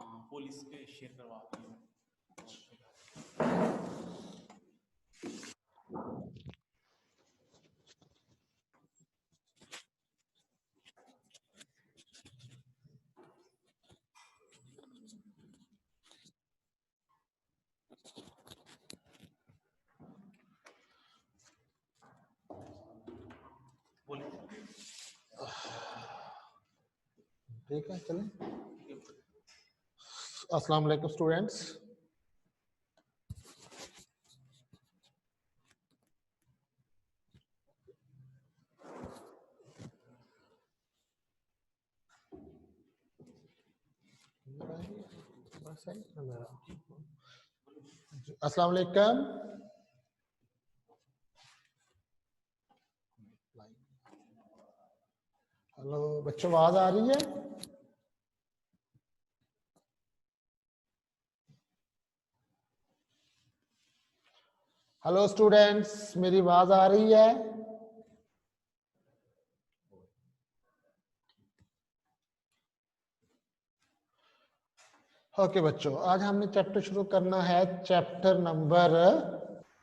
Police के share करवा दिए। ठीक है, चलें। अस्सलाम वालेकुम स्टूडेंट्स। अस्सलाम वालेकुम। हेलो बच्चों, आवाज आ रही है? हेलो स्टूडेंट्स, मेरी आवाज आ रही है? ओके बच्चों, आज हमने चैप्टर शुरू करना है, चैप्टर नंबर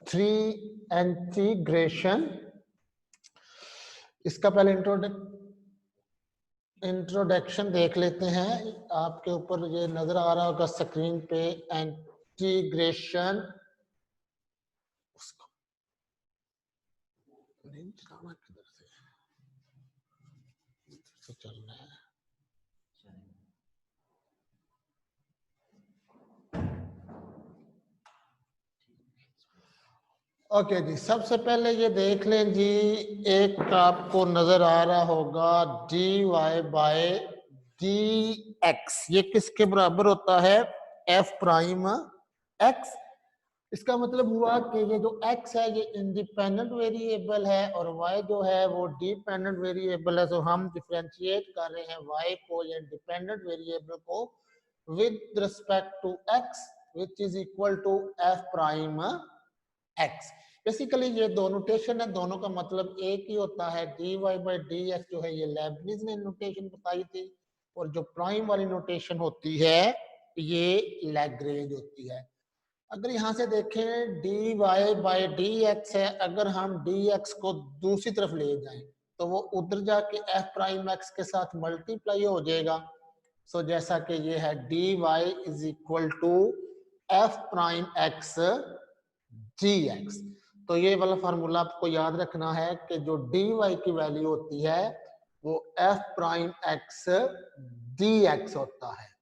3 इंटीग्रेशन। इसका पहले इंट्रोडक्शन देख लेते हैं। आपके ऊपर ये नजर आ रहा होगा स्क्रीन पे, इंटीग्रेशन। नहीं चलाना, किधर से चलना है। ओके जी, सबसे पहले ये देख लें जी, एक आपको नजर आ रहा होगा dy बाय dx, ये किसके बराबर होता है? f prime x। इसका मतलब हुआ कि ये जो x है ये इंडिपेंडेंट वेरिएबल है और y जो है वो डिपेंडेंट वेरिएबल है। तो हम डिफरेंशिएट कर रहे हैं y को या डिपेंडेंट वेरिएबल को with respect to x, which is equal to f prime x। बेसिकली ये दो नोटेशन है, दोनों का मतलब एक ही होता है। dy बाई dx जो है ये लेबनिज ने नोटेशन बताई थी, और जो प्राइम वाली नोटेशन होती है ये लैग्रेंज होती है। अगर यहाँ से देखें dy बाई dx है, अगर हम dx को दूसरी तरफ ले जाएं तो वो उधर जाके f प्राइम x के साथ मल्टीप्लाई हो जाएगा। सो जैसा कि ये है dy is equal to f prime x dx। तो ये वाला फार्मूला आपको याद रखना है कि जो dy की वैल्यू होती है वो f प्राइम x dx होता है।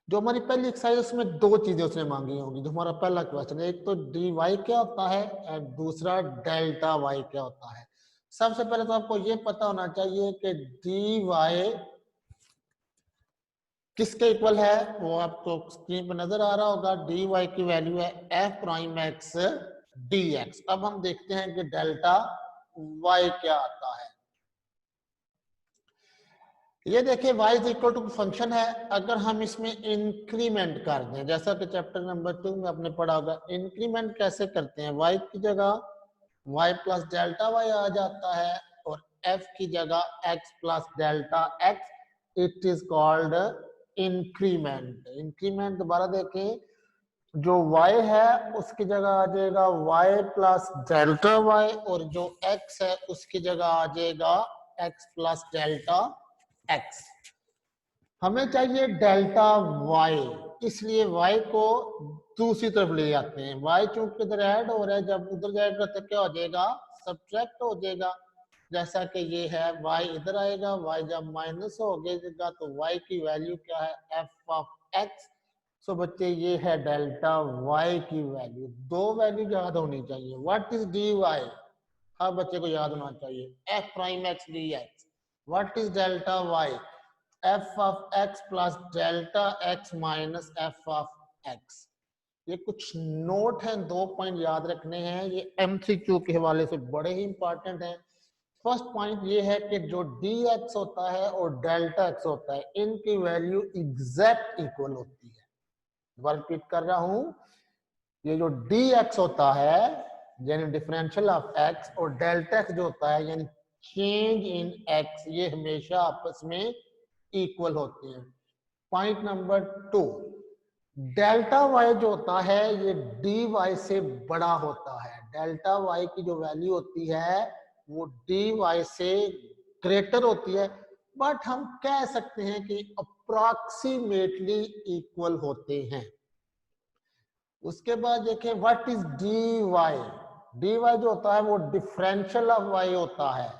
जो हमारी पहली एक्सरसाइज उसमें दो चीजें उसने मांगी होंगी, जो हमारा पहला क्वेश्चन है, एक तो dy क्या होता है और दूसरा डेल्टा y क्या होता है। सबसे पहले तो आपको ये पता होना चाहिए कि dy किसके इक्वल है, वो आपको स्क्रीन पर नजर आ रहा होगा। dy की वैल्यू है f प्राइम x dx। अब हम देखते हैं कि डेल्टा y क्या आता है। ये देखिए y is equal to function है, अगर हम इसमें इंक्रीमेंट कर दें, जैसा कि चैप्टर नंबर 2 में आपने पढ़ा होगा, इंक्रीमेंट कैसे करते हैं। y की जगह y प्लस डेल्टा y आ जाता है और f की जगह x plus delta x, it is called increment. Increment दोबारा देखें, जो y है उसकी जगह आ जाएगा y प्लस डेल्टा y, और जो x है उसकी जगह आ जाएगा x प्लस डेल्टा x। हमें चाहिए डेल्टा y, इसलिए y को दूसरी तरफ ले जाते हैं। y चूंकि इधर ऐड हो रहा है, जब उधर जाएगा तो क्या हो जाएगा? सब्ट्रैक्ट हो जाएगा। जैसा कि ये है y इधर आएगा, y जब माइनस हो जाएगा तो y की वैल्यू क्या है? f of x। सो बच्चे ये है डेल्टा y की वैल्यू। दो वैल्यू याद होनी चाहिए। What is dy? हर बच्चे को याद होना चाहिए f prime x dx। What is delta y? f of x plus delta x minus f of x। ये कुछ नोट हैं, 2 पॉइंट याद रखने हैं, ये MCQ के हवाले से बड़े ही इंपॉर्टेंट हैं। फर्स्ट पॉइंट ये है कि जो dx होता है और डेल्टा x होता है, इनकी वैल्यू एग्जैक्ट इक्वल होती है। दोबारा रिपीट कर रहा हूं, ये जो dx होता है यानी डिफरेंशियल ऑफ x, और डेल्टा x जो होता है यानी चेंज इन x, ये हमेशा आपस में इक्वल होते हैं। पॉइंट नंबर 2, डेल्टा वाई जो होता है ये डी वाई से बड़ा होता है। डेल्टा वाई की जो वैल्यू होती है वो डी वाई से ग्रेटर होती है, बट हम कह सकते हैं कि अप्रॉक्सीमेटली इक्वल होते हैं। उसके बाद देखें what is d y. D y जो होता है वो डिफरेंशियल ऑफ वाई होता है।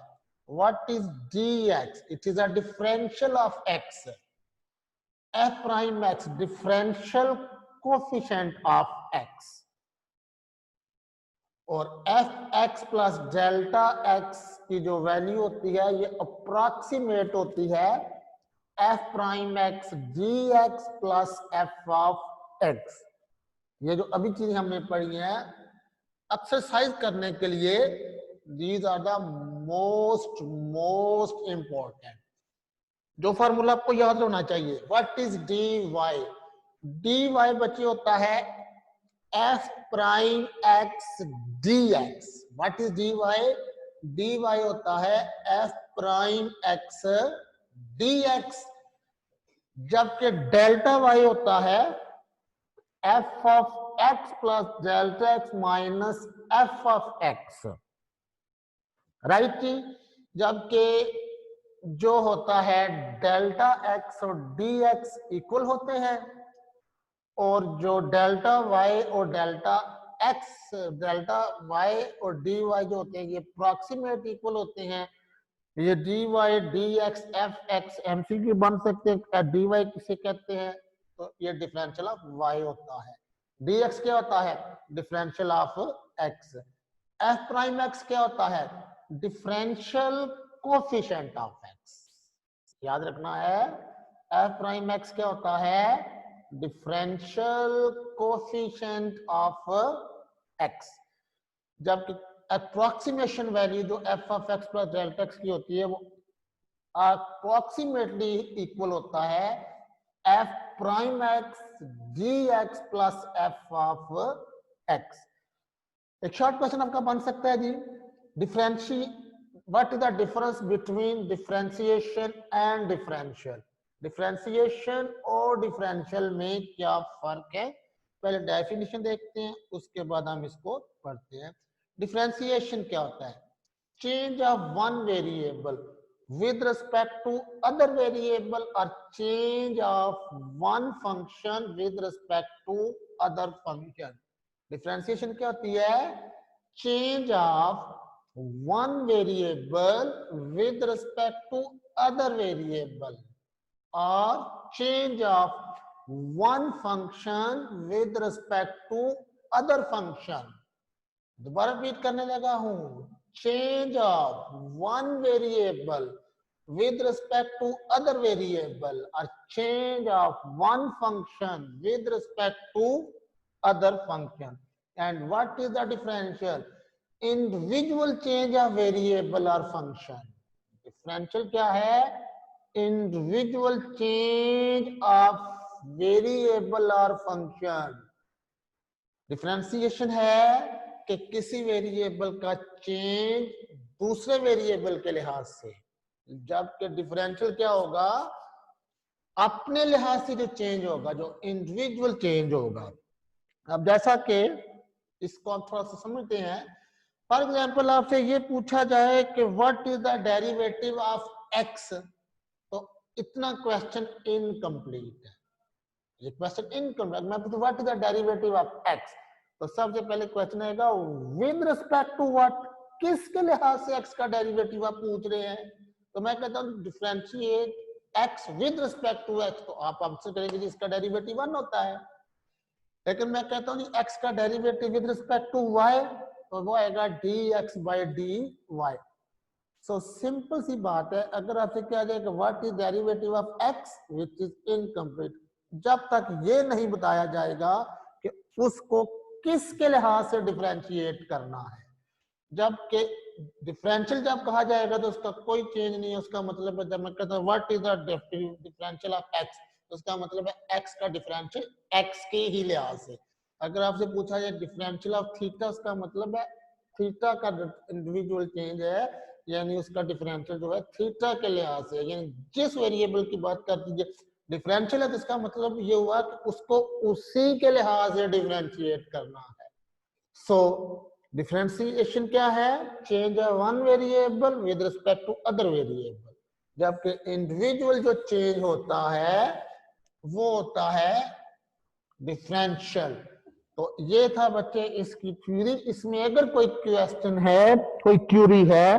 What is d x, it is a differential of x. F prime x differential coefficient of x, और f x plus delta x की जो value होती है ये अप्रॉक्सीमेट होती है f prime x d x plus f of x. ये जो अभी चीज हमने पढ़ी है एक्सरसाइज करने के लिए, these are the most important. जो फार्मूला आपको याद होना चाहिए, what is d y. D y बच्चे होता है f prime x d x. What is d y, d y होता है f prime x d x, जबकि डेल्टा वाई होता है f of x plus delta x minus f of x, right जी। जबकि जो होता है डेल्टा एक्स और डी एक्स इक्वल होते हैं, और जो डेल्टा वाई और डेल्टा एक्स, डेल्टा वाई और डी वाई जो होते हैं ये अप्रॉक्सीमेट इक्वल होते हैं। ये d y d x f x MCQ बन सकते हैं। डी वाई किसे कहते हैं, तो ये डिफरेंशियल ऑफ वाई होता है। डी एक्स क्या होता है, differential of x. F prime x क्या होता है, डिफरेंशियल कोफिशिएंट ऑफ एक्स। याद रखना है, एफ प्राइम एक्स क्या होता है, डिफरेंशियल कोफिशिएंट ऑफ एक्स। जबकि अप्रोक्सीमेशन वैल्यू जो f of x plus delta x की होती है वो अप्रोक्सीमेटली इक्वल होता है f prime x d x plus f of x. एक शॉर्ट क्वेश्चन आपका बन सकता है जी, what is the difference between differentiation and differential. Differentiation और डिफरेंशियल में क्या फर्क है, पहले डेफिनेशन देखते हैं उसके बाद हम इसको पढ़ते हैं। डिफरेंशिएशन क्या होता है, change of one variable with respect to other variable or change of one function with respect to other function। Differentiation क्या होती है, change of one variable with respect to other variable और change of one function with respect to other function। दोबारा repeat करने लगा हूं, change of one variable with respect to other variable or change of one function with respect to other function। And what is the differential, individual change of variable or function। differential क्या है, individual change of variable or function। Differentiation है कि किसी variable का change दूसरे variable के लिहाज से, जबकि डिफरेंशियल क्या होगा, अपने लिहाज से जो चेंज होगा, जो इंडिविजुअल चेंज होगा। अब जैसा कि इसको आप थोड़ा सा समझते हैं, फॉर एग्जांपल आपसे ये पूछा जाए कि what is the derivative of x, तो इतना क्वेश्चन इनकम्प्लीट है। ये क्वेश्चन इनकम्प्लीट, मैं पूछूं what is the derivative of x, तो सबसे पहले क्वेश्चन आएगा विद रिस्पेक्ट टू व्हाट, किसके लिहाज से एक्स का डेरिवेटिव आप पूछ रहे हैं। तो मैं कहता हूं differentiate x with respect to x, तो आप आंसर करेंगे इसका डेरिवेटिव 1 होता है। लेकिन मैं कहता हूं एक्स का derivative with respect to y, तो वो आएगा d x by d y. So simple सी बात है, अगर आपसे क्या जाएगा what is derivative of x, which is incomplete, जब तक ये नहीं बताया जाएगा कि उसको किसके लिहाज से डिफरेंशिएट करना है। जबकि डिफरेंशियल जब कहा जाएगा तो उसका कोई चेंज नहीं है, उसका मतलब है, जब मैं कहता हूं what is the differential of x, तो उसका मतलब है एक्स का डिफरेंशियल एक्स के ही लिहाज से। अगर आपसे पूछा जाए डिफरेंशियल ऑफ थीटा, उसका मतलब है थीटा का इंडिविजुअल चेंज है, यानी उसका डिफरेंशियल जो है थीटा के लिहाज से, यानी जिस वेरिएबल की बात कर दीजिए डिफरेंशियल है तो इसका मतलब ये हुआ कि उसको उसी के लिहाज से डिफरेंशिएट करना है। सो डिफरेंशिएशन क्या है? Change one variable with respect to other variable. जबकि इंडिविजुअल जो चेंज होता है वो होता है डिफरेंशियल। तो ये था बच्चे इसकी थ्योरी। इसमें अगर कोई क्वेश्चन है, कोई क्यूरी है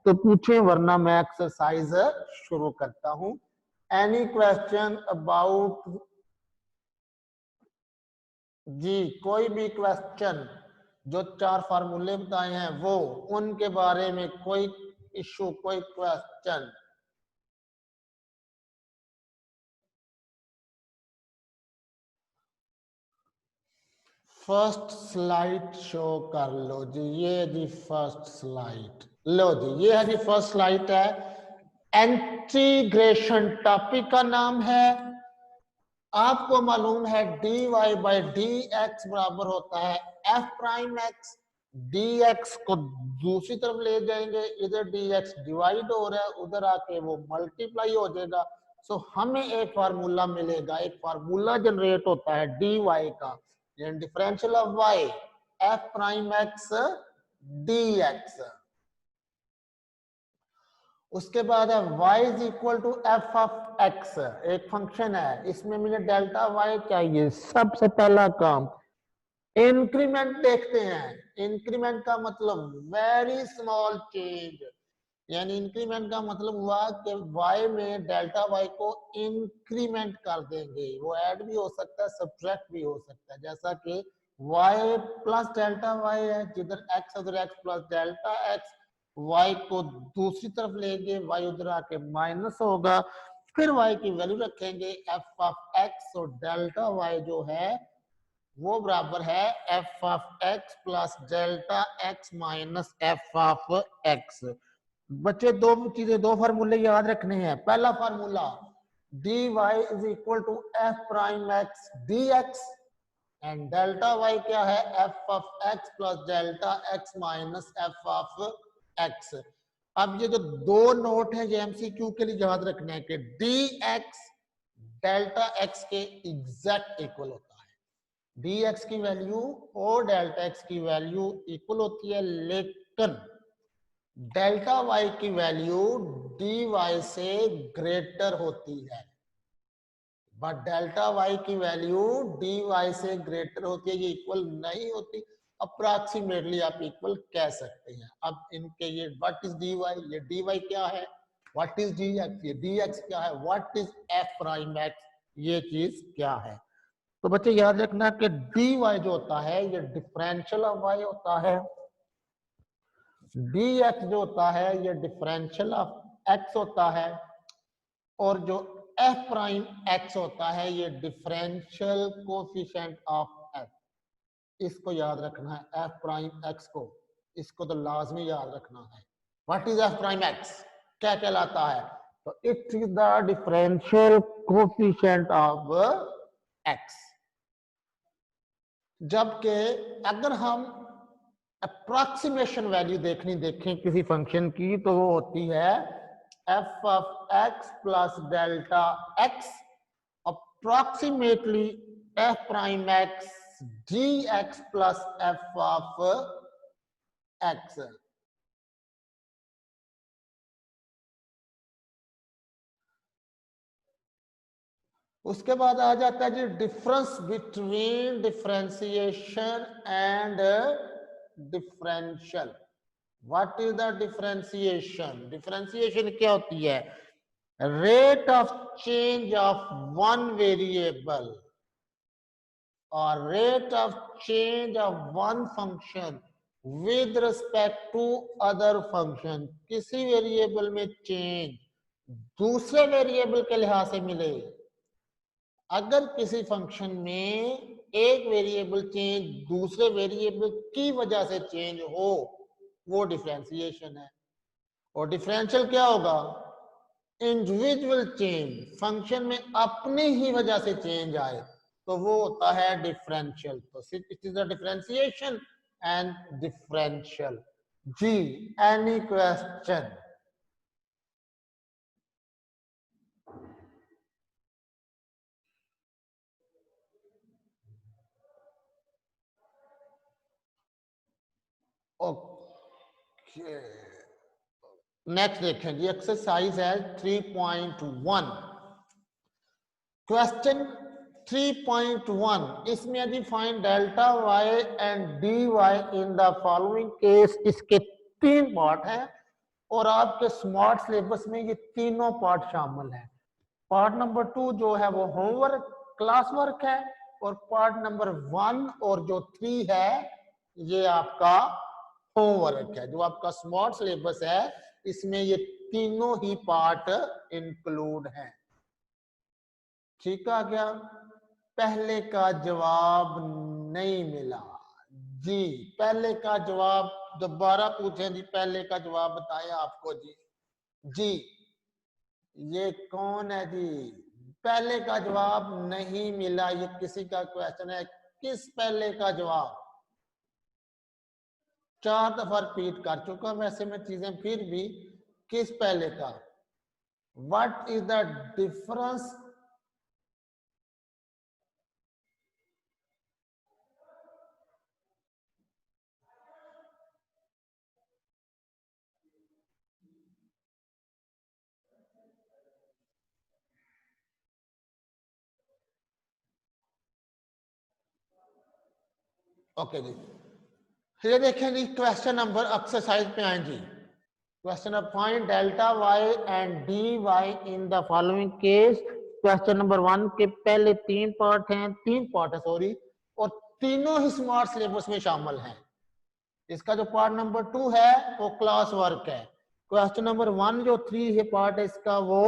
तो पूछें, वरना मैं एक्सरसाइज शुरू करता हूं। एनी क्वेश्चन अबाउट जी? कोई भी क्वेश्चन जो 4 फार्मूले बताए हैं वो, उनके बारे में कोई इशू, कोई क्वेश्चन? फर्स्ट स्लाइड शो कर लो जी। ये जी फर्स्ट स्लाइड, लो जी, ये है जी फर्स्ट स्लाइड है। इंटीग्रेशन टॉपिक का नाम है। आपको मालूम है dy बाई डी एक्स बराबर होता है f prime x. D x को दूसरी तरफ ले जाएंगे, इधर डी एक्स डिवाइड हो रहा है, उधर आके वो मल्टीप्लाई हो जाएगा। सो हमें एक फार्मूला मिलेगा, एक फार्मूला जनरेट होता है dy का, differential of y f prime x d x. उसके बाद है y is equal to f of x, एक फंक्शन है, इसमें मुझे डेल्टा y चाहिए। सबसे पहला काम इंक्रीमेंट देखते हैं। इंक्रीमेंट का मतलब वेरी स्मॉल चेंज, यानी इंक्रीमेंट का मतलब हुआ कि y में डेल्टा y को इंक्रीमेंट कर देंगे। वो ऐड भी हो सकता है, सब्ट्रैक्ट भी हो सकता है। जैसा कि y प्लस डेल्टा y है, जिधर x उधर x plus delta x, y को दूसरी तरफ लेंगे, y उधर आके माइनस होगा, फिर y की वैल्यू रखेंगे f ऑफ x, और डेल्टा y जो है वो बराबर है f of x plus delta x minus f of x। बच्चे दो चीजें, दो फार्मूले याद रखने हैं। पहला formula dy is equal to f prime x d x, and delta y क्या है? f of x plus delta x minus f of x। अब ये जो दो नोट है ये एमसीक्यू के लिए याद रखना है कि dx डेल्टा x के एग्जैक्ट इक्वल होता है। dx की वैल्यू और डेल्टा x की वैल्यू इक्वल होती है, लेकिन डेल्टा y की वैल्यू dy से ग्रेटर होती है। बट डेल्टा y की वैल्यू dy से ग्रेटर होती है, ये इक्वल नहीं होती। अप्रॉक्सीमेटली आप इक्वल कह सकते हैं। अब इनके ये व्हाट इज dy, ये dy क्या है, व्हाट इज dx, ये dx क्या है, what is f prime x, ये चीज क्या है। तो बच्चे याद रखना कि dy जो होता है ये डिफरेंशियल ऑफ y होता है, dx जो होता है ये डिफरेंशियल ऑफ x होता है, और जो f प्राइम x होता है ये डिफरेंशियल कोफिशिएंट ऑफ f। इसको याद रखना है, f प्राइम x को, इसको तो लाजमी याद रखना है। What is f prime x, क्या कहलाता है? तो it is the differential coefficient of x। जबकि अगर हम अप्रॉक्सीमेशन वैल्यू देखें किसी फंक्शन की, तो वो होती है f of x plus delta x approximately f prime x dx plus f of x। उसके बाद आ जाता है जी difference between differentiation and differential. What is the differentiation? Differentiation क्या होती है? Rate of change of one variable और rate of change of one function with respect to other function. किसी वेरिएबल में चेंज दूसरे वेरिएबल के लिहाज से मिले। अगर किसी फंक्शन में एक वेरिएबल चेंज दूसरे वेरिएबल की वजह से चेंज हो, वो डिफरेंशिएशन है। और डिफरेंशियल क्या होगा? इंडिविजुअल चेंज, फंक्शन में अपनी ही वजह से चेंज आए तो वो होता है डिफरेंशियल। तो it is the differentiation and differential. जी, एनी क्वेश्चन? ओके, नेक्स्ट देखें जी, एक्सरसाइज है 3.1। क्वेश्चन 3.1, इसमें यदि find delta y and d y in the following case, इसके 3 पार्ट हैं और आपके स्मार्ट सिलेबस में ये तीनों पार्ट शामिल हैं। पार्ट नंबर 2 जो है वो होमवर्क क्लास वर्क है, और पार्ट नंबर 1 और जो 3 है ये आपका होमवर्क है। जो आपका स्मार्ट सिलेबस है इसमें ये तीनों ही पार्ट इंक्लूड हैं। ठीक आ गया? पहले का जवाब नहीं मिला जी, पहले का जवाब दोबारा पूछें जी, पहले का जवाब बताएं आपको जी। जी ये कौन है जी? पहले का जवाब नहीं मिला, ये किसी का क्वेश्चन है। किस पहले का जवाब? 4 दफा रिपीट कर चुका वैसे मैं चीजें, फिर भी किस पहले का? What is the difference? Okay जी, ये देखें जी, क्वेश्चन नंबर एक्सरसाइज पे आए जी। Question of find delta y and d y in the following case. Question number 1 के पहले 3 पार्ट हैं, 3 पार्ट है सॉरी, और तीनों ही स्मार्ट सिलेबस में शामिल हैं। इसका जो पार्ट नंबर 2 है वो क्लास वर्क है। क्वेश्चन नंबर 1 जो 3 है पार्ट है इसका वो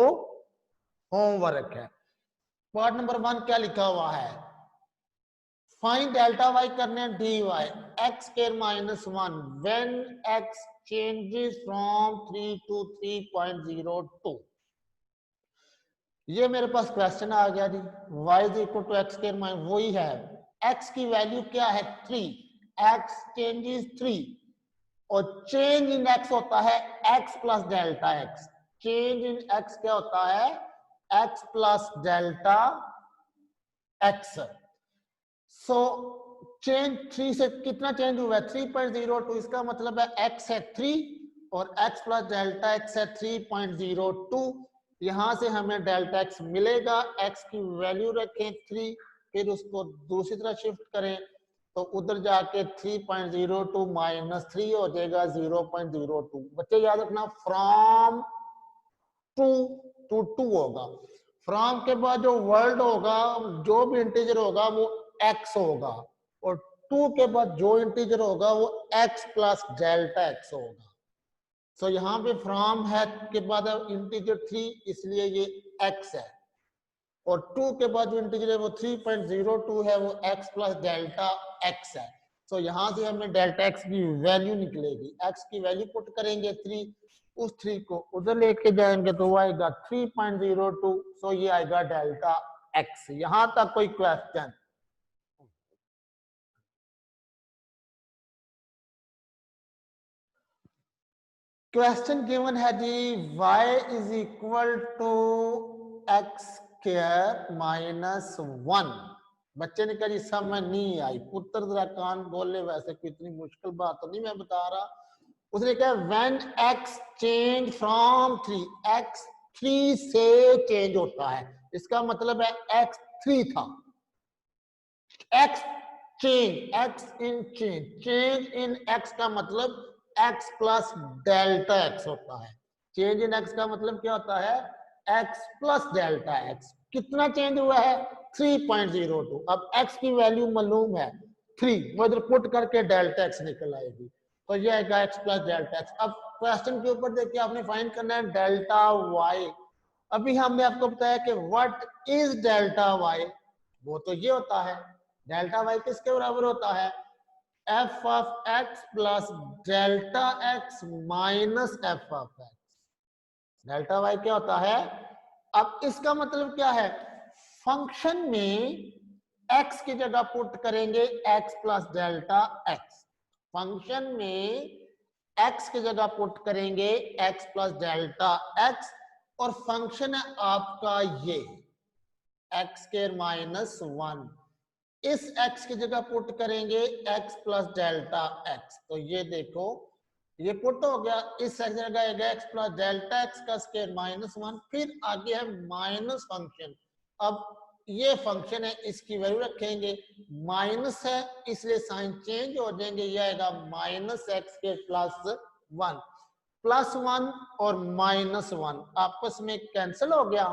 होमवर्क है। पार्ट नंबर 1 क्या लिखा हुआ है? फाइंड डेल्टा वाई करने d y x square -1 when x changes from 3 to 3.02। ये मेरे पास क्वेश्चन आ गया जी। y is equal to x square minus, वही है। x की वैल्यू क्या है? 3। x चेंजेस 3 और चेंज इन x होता है x plus delta x। Change in x क्या होता है? x plus delta x। So change 3 से कितना चेंज हुआ है? 3.02। इसका मतलब है x है 3 और x प्लस डेल्टा x है 3.02। यहां से हमें डेल्टा x मिलेगा। x की वैल्यू रखें 3, फिर उसको दूसरी तरफ शिफ्ट करें तो उधर जाके 3.02 माइनस 3 हो जाएगा 0.02। बच्चे याद रखना, फ्रॉम 2 to 2 होगा। फ्रॉम के बाद जो वर्ड होगा, जो भी इंटीजर होगा वो x होगा, और 2 के बाद जो इंटीजर होगा वो x प्लस डेल्टा x होगा। सो यहाँ पे फ्रॉम है के बाद इंटीजर 3, इसलिए ये x है, और 2 के बाद जो इंटीजर है वो 3.02 है, वो x प्लस डेल्टा x है। सो यहाँ से हमें डेल्टा x की वैल्यू निकलेगी। x की वैल्यू पुट करेंगे 3, उस 3 को उधर लेके जाएंगे तो वो आएगा 3.02। सो ये आएगा डेल्टा x। यहां तक कोई क्वेश्चन? क्वेश्चन गिवन है जी, y is equal to x square -1। बच्चे ने कहा जी समझ नहीं आई। पुत्र जरा कान बोले, वैसे कोई इतनी मुश्किल बात तो नहीं मैं बता रहा। उसने कहा when x change from 3, x 3 से चेंज होता है, इसका मतलब है x 3 था। x change, x in change, change in x का मतलब x प्लस डेल्टा x होता है। चेंज इन x का मतलब क्या होता है? x plus delta x। कितना चेंज हुआ है? 3.02। अब x की वैल्यू मालूम है 3, वो इधर पुट करके डेल्टा x निकल आएगी, तो ये आएगा x प्लस डेल्टा x। अब क्वेश्चन के ऊपर देखिए, आपने फाइंड करना है डेल्टा y। अभी हमने आपको बताया कि व्हाट इज डेल्टा y, वो तो ये होता है। डेल्टा y किसके बराबर होता है? f of x plus delta x minus f of x। Delta y क्या होता है? अब इसका मतलब क्या है? फंक्शन में x की जगह पुट करेंगे x plus delta x। Function में x की जगह पुट करेंगे x प्लस डेल्टा x, और फंक्शन है आपका ये x स्क्वायर -1। इस x की जगह पुट करेंगे x प्लस डेल्टा x, तो ये देखो ये पुट हो गया, इस जगह आएगा x प्लस डेल्टा x का स्क्वायर -1, फिर आगे है माइनस फंक्शन। अब ये फंक्शन है, इसकी वैल्यू रखेंगे, माइनस है इसलिए साइन चेंज हो जाएंगे, ये आएगा -x के +1, +1 और -1 आपस में कैंसिल हो गया,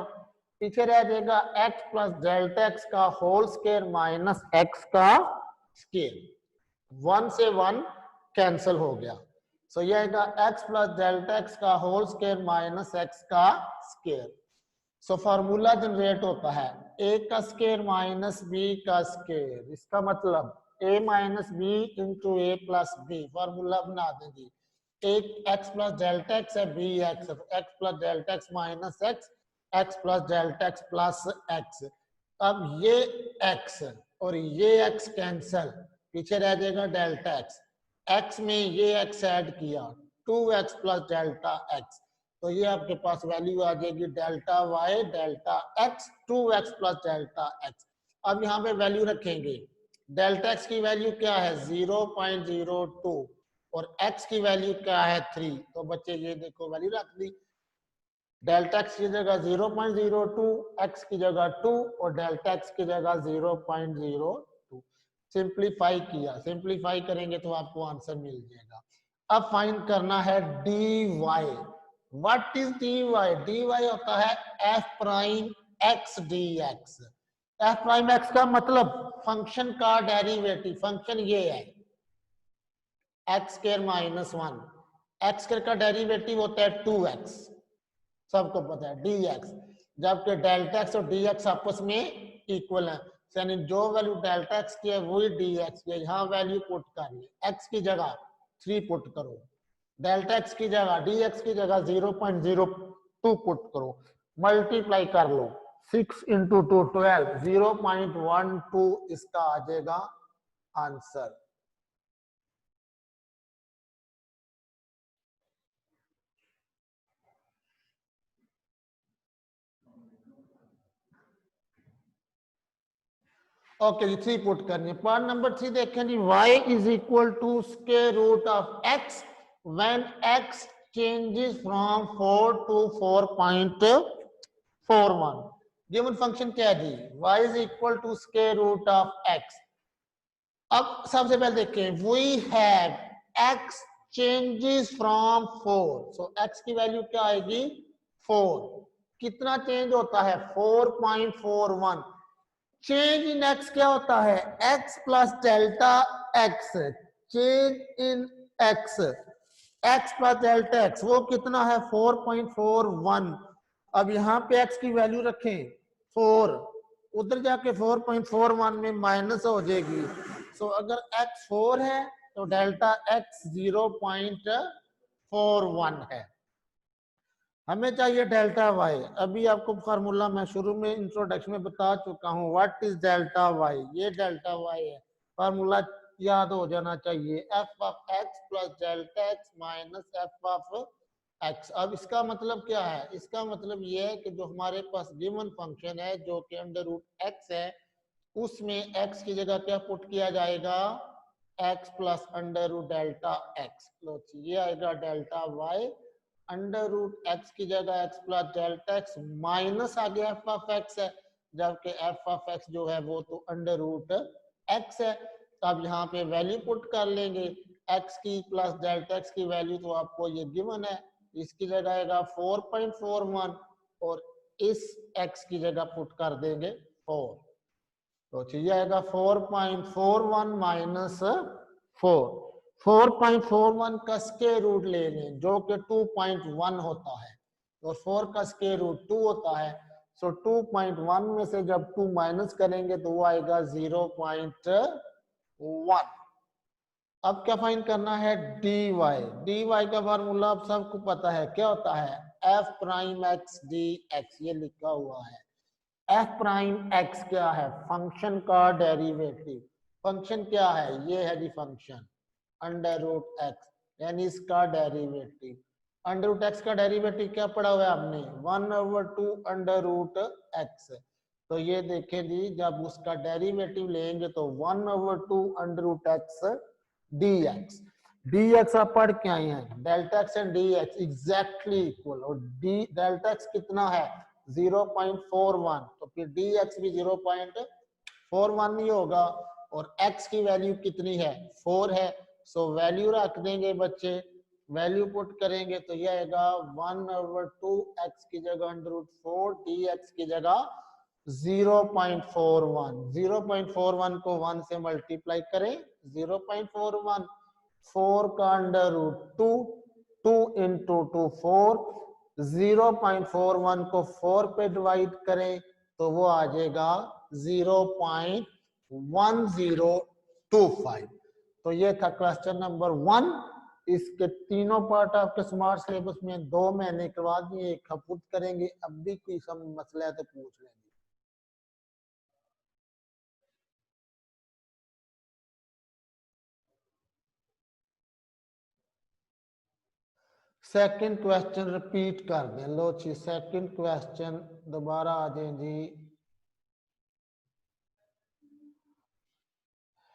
पीछे रह जाएगा x प्लस डेल्टा x का होल स्क्वायर माइनस x का स्क्वायर, 1 से 1 कैंसिल हो गया। सो ये आएगा x प्लस डेल्टा x का होल स्क्वायर माइनस x का स्क्वायर। सो फार्मूला जनरेट होता है a का स्क्वायर माइनस b का स्क्वायर, इसका मतलब a minus b into a plus b, formula बना देंगे, एक x प्लस डेल्टा x है, b x, x plus delta x minus x plus delta x plus x। अब ये x और ये x कैंसल, पीछे रह जाएगा डेल्टा x, x में ये x ऐड किया 2x प्लस डेल्टा x, तो ये आपके पास वैल्यू आ जाएगी delta y delta x 2x plus delta x। अब यहाँ पे वैल्यू रखेंगे, डेल्टा x की वैल्यू क्या है 0.02 और x की वैल्यू क्या है 3, तो बच्चे ये देखो वैल्यू रख दी, डेल्टा x की जगह 0.02, x की जगह 2 और डेल्टा x की जगह 0.02, सिंप्लीफाई किया, सिंप्लीफाई करेंगे तो आपको आंसर मिल जाएगा। अब फाइंड करना है dy, what is dy? dy होता है f prime x dx, f prime x का मतलब फंक्शन का डेरिवेटिव, फंक्शन ये है x square minus 1, x square का डेरिवेटिव होता है 2x, सबको पता है dx, जबकि डेल्टा x और dx आपस में इक्वल है, यानी जो वैल्यू डेल्टा x की है वही dx की है, यहाँ वैल्यू पुट करनी, x की जगह 3 पुट करो, डेल्टा x की जगह dx की जगह 0.02 पुट करो, मल्टीप्लाई कर लो, 6 इंटू 2 12, 0.12 इसका आ जाएगा आंसर। ओके जी, 3 पुट करनी है। पार्ट नंबर 3 देखें जी, y is equal to square root of x when x changes from 4 to 4.41। Given function क्या है जी, y is equal to square root of x। अब सबसे पहले देखें, we have x changes from 4, so x की वैल्यू क्या आएगी 4, कितना चेंज होता है 4.41, चेंज इन x क्या होता है x plus delta x, change in x, x plus delta x वो कितना है 4.41। अब यहाँ पे x की वैल्यू रखें 4, उधर जाके 4.41 में माइनस हो जाएगी, सो अगर x 4 है तो डेल्टा x 0.41 है, हमें चाहिए डेल्टा y। अभी आपको फार्मूला मैं शुरू में इंट्रोडक्शन में बता चुका हूँ, व्हाट इज डेल्टा y, ये डेल्टा y है, फार्मूला याद हो जाना चाहिए, f of x plus delta x minus f of x। अब इसका मतलब क्या है, इसका मतलब ये है कि जो हमारे पास गिवन फंक्शन है जो कि अंडर रूट x है, उसमें x की जगह क्या पुट किया जाएगा x plus under root delta x, ये आएगा delta y, under root x की जगह x plus delta x minus आगे f ऑफ x है, जबकि f ऑफ x जो है वो तो अंडर रूट x है। तो अब यहाँ पे वैल्यू पुट कर लेंगे, x की प्लस डेल्टा x की वैल्यू तो आपको ये गिवन है, इसकी जगह आएगा 4.41 और इस x की जगह पुट कर देंगे 4, तो चाहिए आएगा 4.41 माइनस 4, 4.41 का स्क्वायर रूट ले लें जो कि 2.1 होता है और 4 का स्क्वायर रूट 2 होता है, सो 2.1 में से जब 2 माइनस करेंगे तो वो आएगा 0.1। अब क्या फाइंड करना है dy, का फार्मूला आप सबको पता है क्या होता है f प्राइम x dx, ये लिखा हुआ है, f प्राइम x क्या है फंक्शन का डेरिवेटिव, फंक्शन क्या है ये है जी फंक्शन अंडर रूट x, यानी इसका डेरिवेटिव, अंडर रूट x का डेरिवेटिव क्या पढ़ा हुआ है आपने 1/2 अंडर रूट x, तो ये देखें जी, जब उसका डेरिवेटिव लेंगे तो 1/2 under root x d x. D x आप पढ़ के आए हैं, delta x and d x exactly equal, और डी डेल्टा एक्स कितना है 0.41, तो फिर डी एक्स भी 0.41 ही होगा, और x की वैल्यू कितनी है 4 है। सो वैल्यू रख देंगे बच्चे, वैल्यू पुट करेंगे तो ये आएगा 1/2 x की जगह अंडर रूट 4 dx की जगह 0.41। 0.41 को 1 से मल्टीप्लाई करें, 0.41 4 का अंडर रूट 2, 2 इंटू 2 4, 0.41 को 4 पे डिवाइड करें तो वो आ जाएगा 0.1025। तो ये था क्वेश्चन नंबर 1। इसके तीनों पार्ट आपके स्मार्ट सिलेबस में 2 महीने करवा दिए, एक खुद करेंगे, अब भी कोई मसला है तो पूछ लेंगे। सेकंड क्वेश्चन रिपीट कर दें, लो जी सेकंड क्वेश्चन दोबारा आ जाए जी।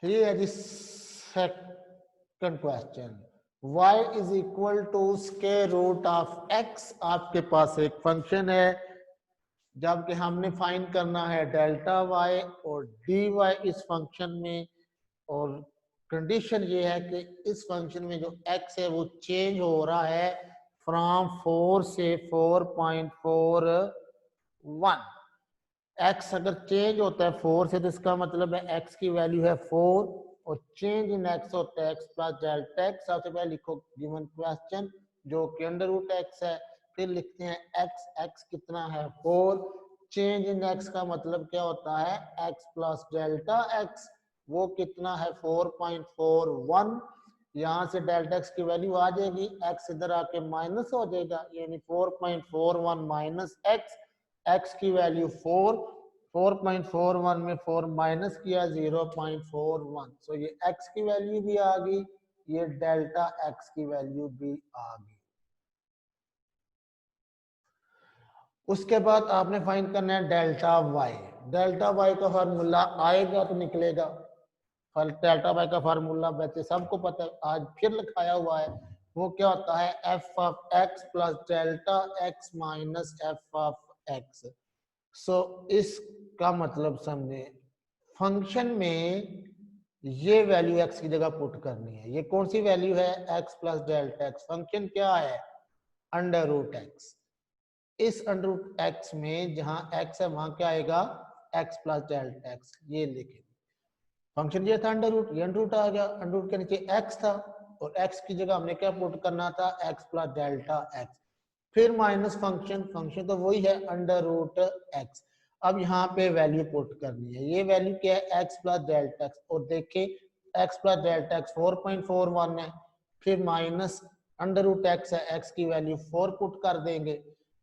ये है जी second question, y is equal to square root of x। आपके पास एक फंक्शन है, जबकि हमने फाइंड करना है डेल्टा y और dy इस फंक्शन में, और कंडीशन ये है कि इस फंक्शन में जो x है वो चेंज हो रहा है फ्रॉम 4 से 4.41। x अगर चेंज होता है 4 से तो इसका मतलब है x की वैल्यू है 4, और चेंज इन x होता है x प्लस डेल्टा x। सबसे पहले लिखो गिवन क्वेश्चन जो कि अंडर रूट x है, फिर लिखते हैं x कितना है 4, चेंज इन x का मतलब क्या होता है x प्लस डेल्टा x, वो कितना है 4.41। यहाँ से डेल्टा x की वैल्यू आ जाएगी, x इधर आके माइनस हो जाएगा, यानी 4.41 माइनस x की वैल्यू 4, 4.41 में 4 माइनस किया 0.41। सो ये x की वैल्यू भी आ गई, ये डेल्टा x की वैल्यू भी आ गई। उसके बाद आपने फाइंड करना है डेल्टा y। डेल्टा y का फार्मूला आएगा तो निकलेगा, डेल्टा y का फार्मूला बच्चे सबको पता है, आज फिर लिखाया हुआ है, वो क्या होता है f of x plus delta x minus f of x। सो इसका मतलब समझे, फंक्शन में ये वैल्यू x की जगह पुट करनी है। ये कौन सी वैल्यू है x plus delta x, function क्या है अंडर रूट x। इस अंडर रूट x में जहां x है वहां क्या आएगा x प्लस डेल्टा x, ये लिखे फंक्शन ये था अंडर रूट, ये अंडर रूट आ गया, अंडर रूट के नीचे x था और x की जगह हमने क्या पुट करना था x प्लस डेल्टा x, फिर माइनस फंक्शन, फंक्शन तो वही है अंडर रूट x। अब यहाँ पे वैल्यू पुट करनी है, ये वैल्यू क्या है x प्लस डेल्टा x, और देखे x प्लस डेल्टा x 4.41 है, फिर माइनस अंडर रूट x है, x की वैल्यू 4 पुट कर देंगे,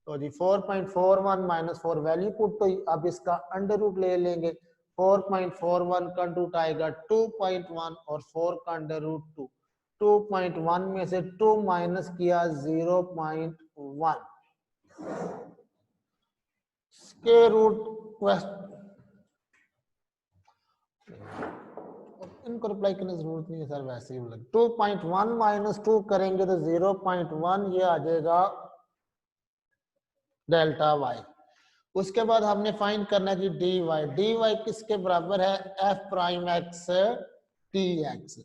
तो जी 4.41 माइनस 4 वैल्यू पुट हुई। अब इसका अंडर रूट ले लेंगे, 4.41 का अंडर रूट आएगा 2.1 और 4 का अंडर रूट 2, 2.1 में से 2 माइनस किया 0.1, स्क्वायर रूट इनको रिप्लाई करने की जरूरत नहीं है सर, वैसे ही लगे 2.1 माइनस 2 करेंगे तो 0.1, ये आ जाएगा डेल्टा y। उसके बाद हमने फाइंड करना कि dy, dy किसके बराबर है f prime x dx।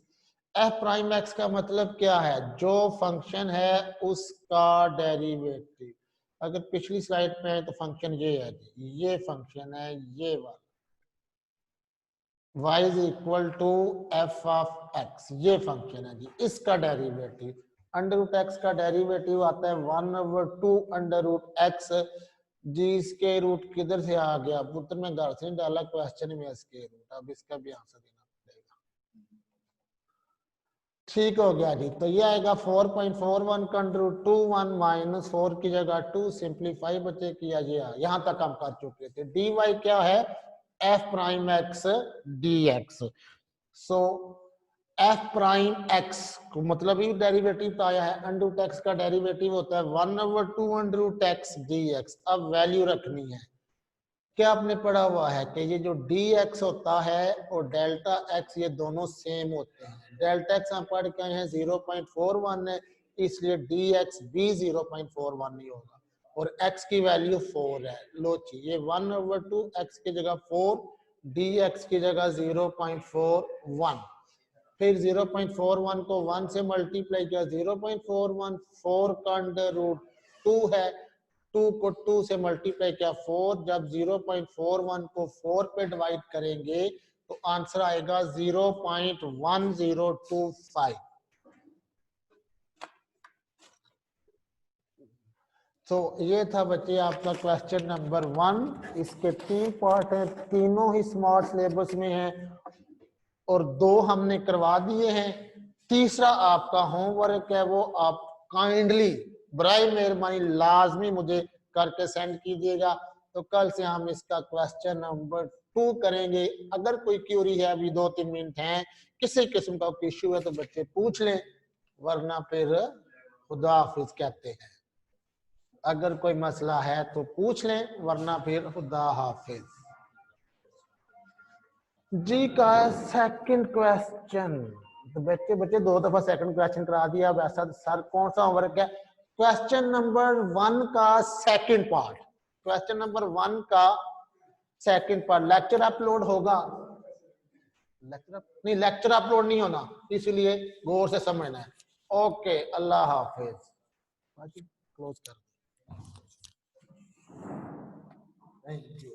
f prime x का मतलब क्या है, जो फंक्शन है उसका डेरिवेटिव। अगर पिछली स्लाइड पे है तो फंक्शन ये है, ये फंक्शन है ये वाला, y is equal to f of x, ये फंक्शन है जी, इसका डेरिवेटिव अंडर रूट x का डेरिवेटिव आता है 1/2 अंडर रूट x जी। इसके रूट किधर से आ गया पुत्र, में घर से डाला क्वेश्चन में इसके रूट, अब इसका भी आंसर देना पड़ेगा। ठीक हो गया जी, तो ये आएगा 4.41 का अंडर रूट 2 1 माइनस 4 की जगह 2 सिंप्लीफाई बचे किया, ये यहाँ तक हम कर चुके थे। dy क्या है f प्राइम x dx। सो f प्राइम x को मतलब ही डेरिवेटिव तो आया है, अंडर रूट x का डेरिवेटिव होता है 1/2 अंडर रूट x dx। अब वैल्यू रखनी है, क्या आपने पढ़ा हुआ है कि ये जो dx होता है और डेल्टा x ये दोनों सेम होते हैं। डेल्टा x हम पढ़ के आए हैं 0.41 है, इसलिए dx भी 0.41 ही होगा और x की वैल्यू 4 है। लो जी, ये 1/2 x की जगह 4, dx की जगह 0.41, फिर 0.41 को 1 से मल्टीप्लाई किया 0.41, 4 का अंडर रूट 2 है, 2 को 2 से मल्टीप्लाई किया 4, जब 0.41 को 4 पे डिवाइड करेंगे तो आंसर आएगा 0.1025। तो ये था बच्चे आपका क्वेश्चन नंबर 1। इसके 3 पार्ट हैं, तीनों ही स्मार्ट सिलेबस में हैं और 2 हमने करवा दिए हैं। तीसरा आपका होमवर्क है, वो आप काइंडली बराए मेहरबानी लाजमी मुझे करके सेंड कीजिएगा। तो कल से हम इसका क्वेश्चन नंबर 2 करेंगे। अगर कोई क्यूरी है, अभी 2-3 मिनट हैं, किसी किस्म का इश्यू है तो बच्चे पूछ लें, वरना फिर खुदा हाफिज कहते हैं। अगर कोई मसला है तो पूछ लें, वरना फिर खुदा हाफिज। जी का सेकंड क्वेश्चन, तो बच्चे 2 दफा सेकंड क्वेश्चन करा दिया। वैसा सर कौन सा होमवर्क है? क्वेश्चन नंबर 1 का सेकंड पार्ट, क्वेश्चन नंबर 1 का सेकंड पार्ट लेक्चर अपलोड होगा। लेक्चर अपलोड नहीं होना, इसलिए गौर से समझना है। ओके, अल्लाह हाफिज। क्लोज कर। Thank you.